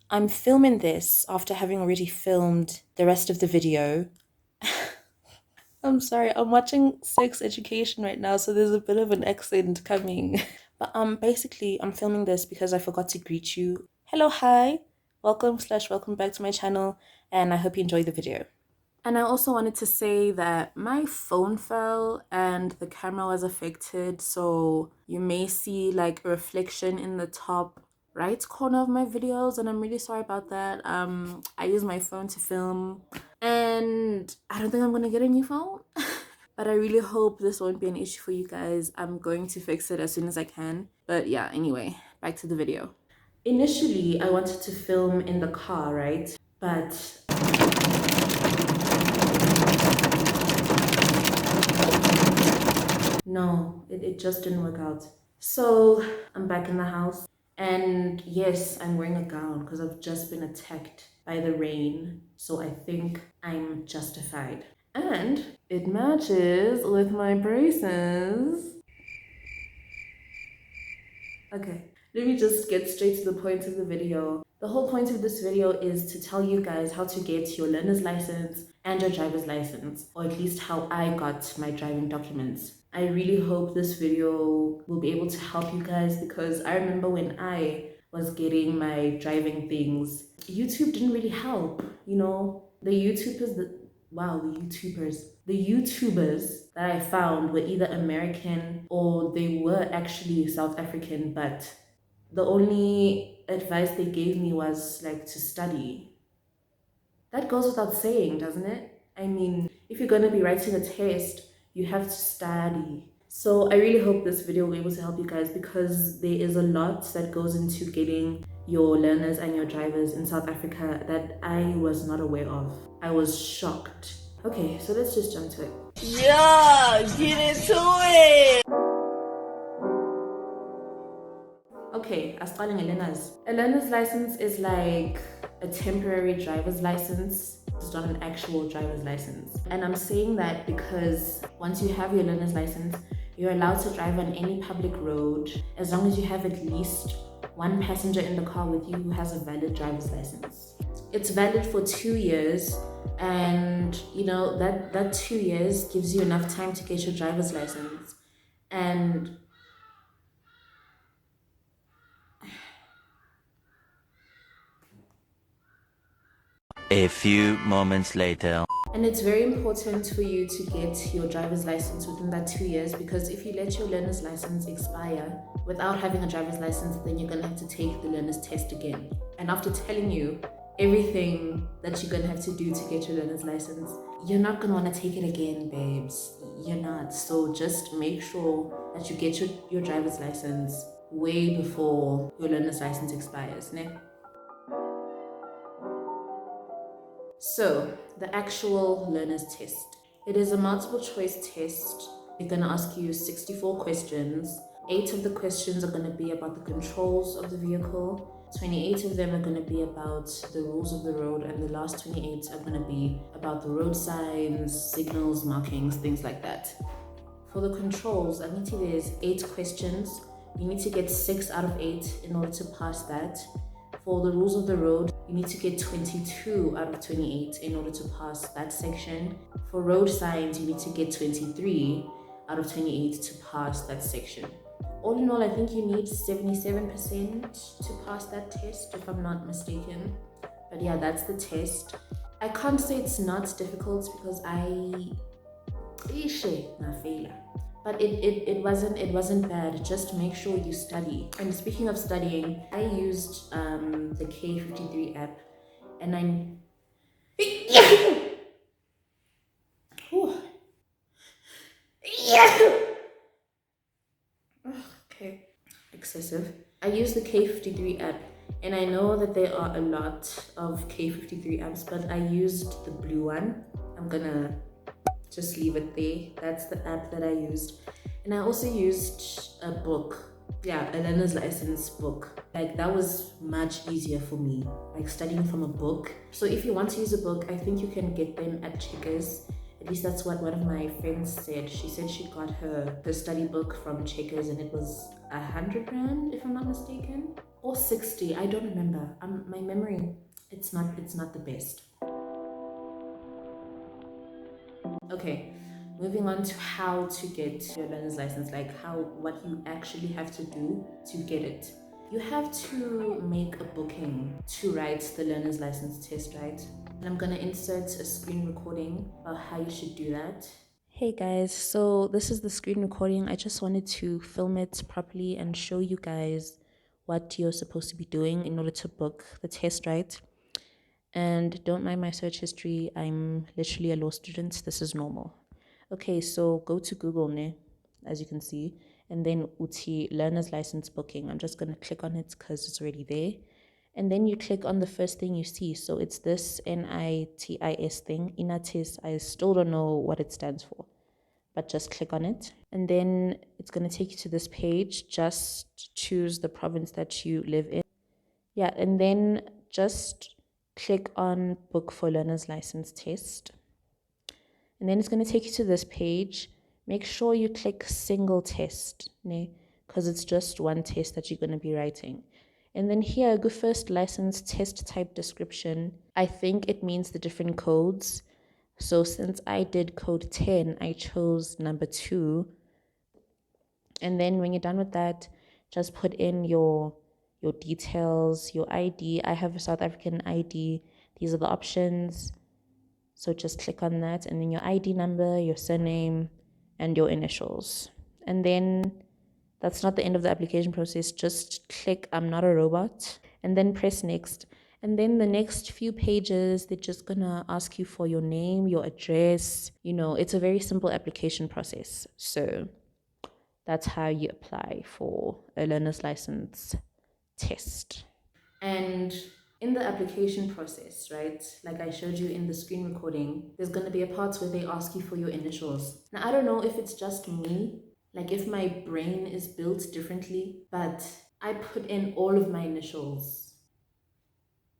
I'm filming this after having already filmed the rest of the video. I'm sorry, I'm watching Sex Education right now, so there's a bit of an accent coming. But basically I'm filming this because I forgot to greet you. Hello, hi. Welcome back to my channel, and I hope you enjoy the video. And I also wanted to say that my phone fell and the camera was affected, so you may see like a reflection in the top right corner of my videos, and I'm really sorry about that. I use my phone to film, and I don't think I'm gonna get a new phone. But I really hope this won't be an issue for you guys. I'm going to fix it as soon as I can. But yeah, anyway, back to the video. Initially, I wanted to film in the car, right? But no, it just didn't work out. So I'm back in the house. And yes, I'm wearing a gown because I've just been attacked by the rain. So I think I'm justified. And it matches with my braces. Okay, let me just get straight to the point of the video. The whole point of this video is to tell you guys how to get your learner's license and your driver's license, or at least how I got my driving documents. I really hope this video will be able to help you guys, because I remember when I was getting my driving things, YouTube didn't really help, you know? The YouTubers, the YouTubers that I found were either American or they were actually South African, but the only advice they gave me was like to study. That goes without saying, doesn't it? I mean, if you're going to be writing a test, you have to study. So I really hope this video will be able to help you guys, because there is a lot that goes into getting your learners and your drivers in South Africa that I was not aware of. I was shocked. Okay, so let's just jump to it. Yeah, get into it! Okay, asqale nge-learners. A learner's license is like a temporary driver's license. It's not an actual driver's license. And I'm saying that because once you have your learner's license, you're allowed to drive on any public road as long as you have at least one passenger in the car with you who has a valid driver's license. It's valid for 2 years, and you know that 2 years gives you enough time to get your driver's license. And A few moments later. And it's very important for you to get your driver's license within that 2 years, because if you let your learner's license expire without having a driver's license, then you're gonna have to take the learner's test again. And after telling you everything that you're gonna have to do to get your learner's license, you're not gonna wanna take it again, babes. You're not. So just make sure that you get your driver's license way before your learner's license expires, ne? So, the actual learner's test. It is a multiple choice test. They're going to ask you 64 questions. 8 of the questions are going to be about the controls of the vehicle. 28 of them are going to be about the rules of the road, and the last 28 are going to be about the road signs, signals, markings, things like that. For the controls, I think there's 8 questions. You need to get 6 out of 8 in order to pass that. For the rules of the road, you need to get 22 out of 28 in order to pass that section. For road signs, you need to get 23 out of 28 to pass that section. All in all, I think you need 77% to pass that test, if I'm not mistaken. But yeah, that's the test. I can't say it's not difficult, because but it wasn't bad. Just make sure you study. And speaking of studying, I used the K53 app, and okay, excessive. I use the K53 app, and I know that there are a lot of K53 apps, but I used the blue one. I'm gonna just leave it there. That's the app that I used. And I also used a book. Yeah, a learner's license book. Like, that was much easier for me, like studying from a book. So if you want to use a book, I think you can get them at Checkers. At least that's what one of my friends said. She said she got her study book from Checkers, and it was 100 rand, if I'm not mistaken. or 60. I don't remember. My memory, it's not the best. Okay, moving on to how to get your learner's license, like what you actually have to do to get it. You have to make a booking to write the learner's license test, right? And I'm gonna insert a screen recording about how you should do that. Hey guys, so this is the screen recording. I just wanted to film it properly and show you guys what you're supposed to be doing in order to book the test, right? And don't mind my search history. I'm literally a law student. This is normal. Okay, so go to Google, ne, as you can see, and then uti learner's license booking. I'm just gonna click on it because it's already there. And then you click on the first thing you see. So it's this NITIS thing, INATIS. I still don't know what it stands for, but just click on it. And then it's gonna take you to this page. Just choose the province that you live in. Yeah, and then just click on book for learner's license test. And then it's going to take you to this page. Make sure you click single test, because it's just one test that you're going to be writing. And then here, go first license test type description. I think it means the different codes. So since I did code 10, I chose number 2. And then when you're done with that, just put in your details, your ID. I have a South African ID. These are the options. So just click on that, and then your ID number, your surname, and your initials. And then that's not the end of the application process. Just click I'm not a robot, and then press next. And then the next few pages, they're just gonna ask you for your name, your address. It's a very simple application process. So that's how you apply for a learner's license test. And in the application process, right, like I showed you in the screen recording, there's going to be a part where they ask you for your initials. Now, I don't know if it's just me, like if my brain is built differently, but I put in all of my initials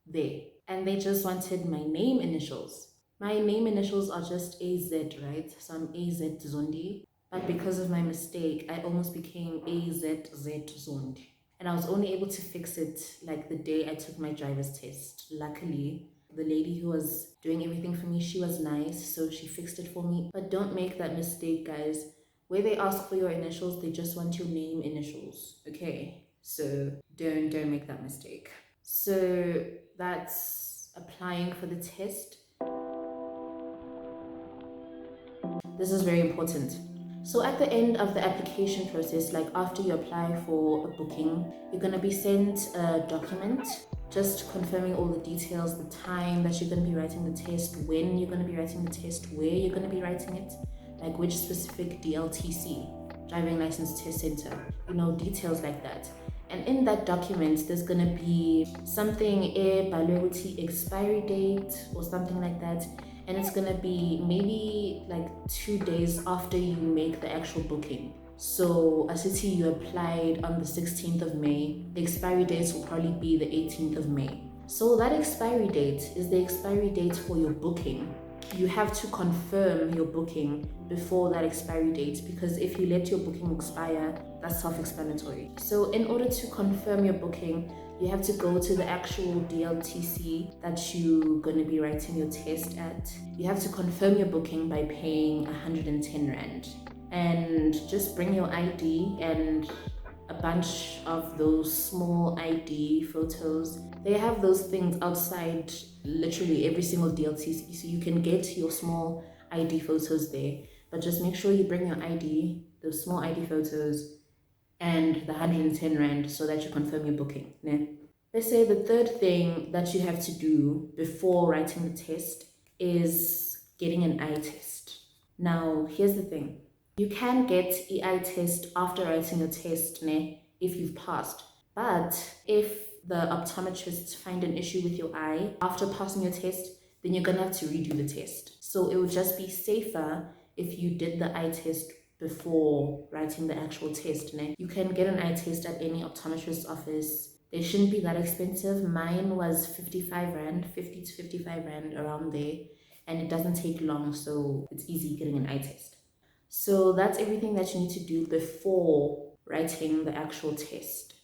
there, and they just wanted my name initials. My name initials are just AZ, right? So I'm AZ Zondi. But because of my mistake, I almost became AZZ Zondi. And I was only able to fix it like the day I took my driver's test. Luckily, the lady who was doing everything for me, she was nice, so she fixed it for me. But don't make that mistake, guys. Where they ask for your initials, they just want your name initials. Okay? So don't make that mistake. So that's applying for the test. This is very important. So at the end of the application process, like after you apply for a booking, you're going to be sent a document just confirming all the details, the time that you're going to be writing the test, when you're going to be writing the test, where you're going to be writing it, like which specific DLTC, driving license test center, details like that. And in that document, there's going to be something, a baloti expiry date or something like that. And it's going to be maybe like 2 days after you make the actual booking. So a city you applied on the 16th of May, the expiry dates will probably be the 18th of May. So that expiry date is the expiry date for your booking. You have to confirm your booking before that expiry date, because if you let your booking expire, that's self-explanatory. So in order to confirm your booking, you have to go to the actual DLTC that you're going to be writing your test at. You have to confirm your booking by paying 110 Rand. And just bring your ID and a bunch of those small ID photos. They have those things outside literally every single DLTC, so you can get your small ID photos there. But just make sure you bring your ID, those small ID photos, and the 110 Rand so that you confirm your booking. Ne? Let's say the third thing that you have to do before writing the test is getting an eye test. Now, here's the thing. You can get an eye test after writing your test, ne, if you've passed. But if the optometrists find an issue with your eye after passing your test, then you're gonna have to redo the test. So it would just be safer if you did the eye test before writing the actual test. Ne? You can get an eye test at any optometrist's office. They shouldn't be that expensive. Mine was 55 Rand, 50 to 55 Rand around there. And it doesn't take long, so it's easy getting an eye test. So that's everything that you need to do before writing the actual test.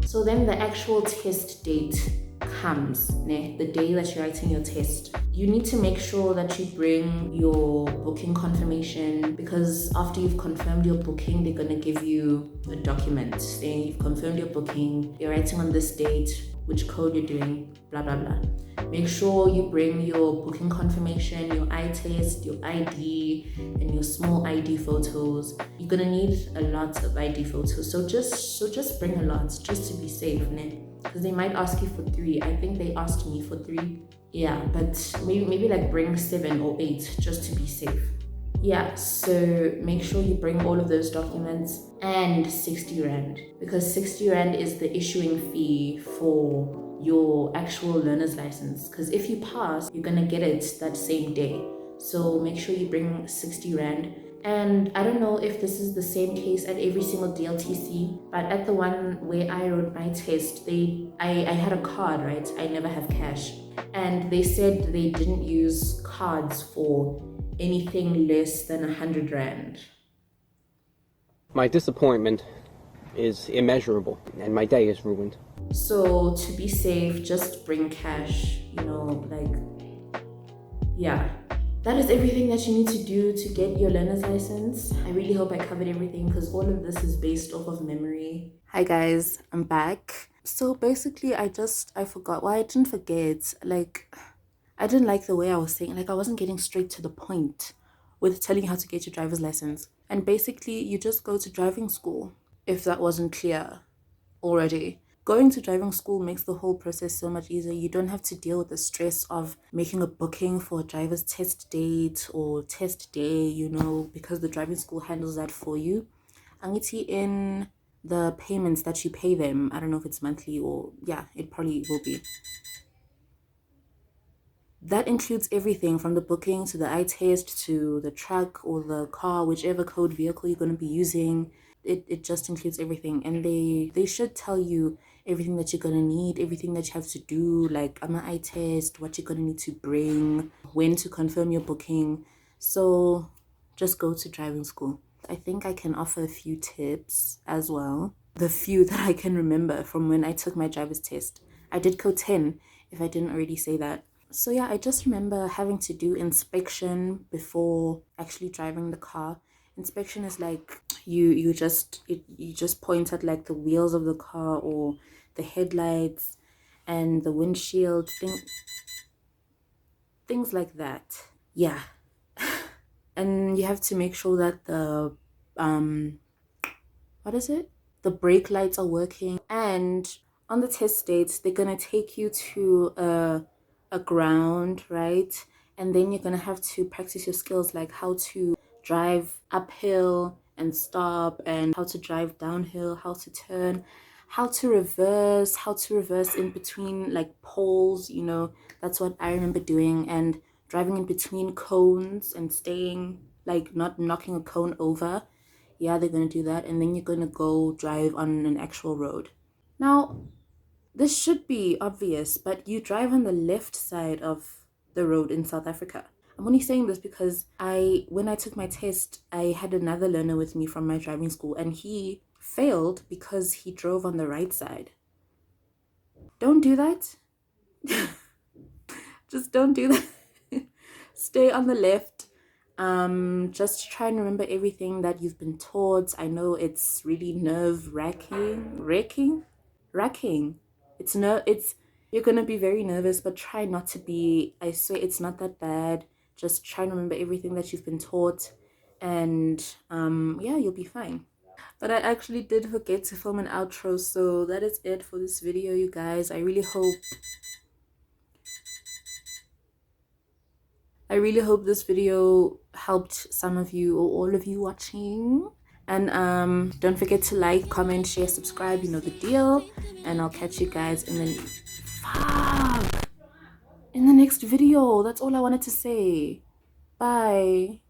So then the actual test date comes, ne? The day that you're writing your test. You need to make sure that you bring your booking confirmation, because after you've confirmed your booking, they're gonna give you a document saying you've confirmed your booking, you're writing on this date, which code you're doing, blah blah blah. Make sure you bring your booking confirmation, your eye test, your ID, and your small ID photos. You're gonna need a lot of ID photos, so just bring a lot, just to be safe, ne? Because they might ask you for 3. I think they asked me for 3. Yeah, but maybe like bring 7 or 8 just to be safe. Yeah, so make sure you bring all of those documents and 60 Rand, because 60 Rand is the issuing fee for your actual learner's license. Because if you pass, you're gonna get it that same day. So make sure you bring 60 Rand. And I don't know if this is the same case at every single DLTC, but at the one where I wrote my test, I had a card, right? I never have cash. And they said they didn't use cards for anything less than 100 Rand. My disappointment is immeasurable, and my day is ruined. So to be safe, just bring cash, yeah. That is everything that you need to do to get your learner's license. I really hope I covered everything, because all of this is based off of memory. Hi guys, I'm back. So basically I forgot. Well, I didn't forget. I didn't like the way I was saying. I wasn't getting straight to the point with telling you how to get your driver's license. And basically you just go to driving school, if that wasn't clear already. Going to driving school makes the whole process so much easier. You don't have to deal with the stress of making a booking for a driver's test date or test day, because the driving school handles that for you. Angithi, in the payments that you pay them, I don't know if it's monthly or, yeah, it probably will be. That includes everything from the booking to the eye test to the truck or the car, whichever code vehicle you're going to be using. It just includes everything, and they should tell you everything that you're gonna need, everything that you have to do, like an eye test, what you're gonna need to bring, when to confirm your booking. So just go to driving school. I think I can offer a few tips as well, the few that I can remember from when I took my driver's test. I did code 10, if I didn't already say that. So yeah, I just remember having to do inspection before actually driving the car. Inspection is like you just point at like the wheels of the car or the headlights and the windshield, things like that. Yeah. And you have to make sure that the what is it? The brake lights are working. And on the test dates, they're gonna take you to a ground, right? And then you're gonna have to practice your skills, like how to drive uphill and stop, and how to drive downhill, how to turn, how to reverse in between like poles, that's what I remember doing. And driving in between cones and staying, like not knocking a cone over. Yeah, they're gonna do that. And then you're gonna go drive on an actual road. Now, this should be obvious, but you drive on the left side of the road in South Africa. I'm only saying this because when I took my test, I had another learner with me from my driving school, and he failed because he drove on the right side. Don't do that. Just don't do that. Stay on the left. Just try and remember everything that you've been taught. I know it's really racking. You're gonna be very nervous, but try not to be. I swear it's not that bad. Just try and remember everything that you've been taught, and yeah, you'll be fine. But I actually did forget to film an outro, so that is it for this video, you guys. I really hope this video helped some of you or all of you watching. And don't forget to like, comment, share, subscribe, you know the deal. And I'll catch you guys in the next video. That's all I wanted to say. Bye.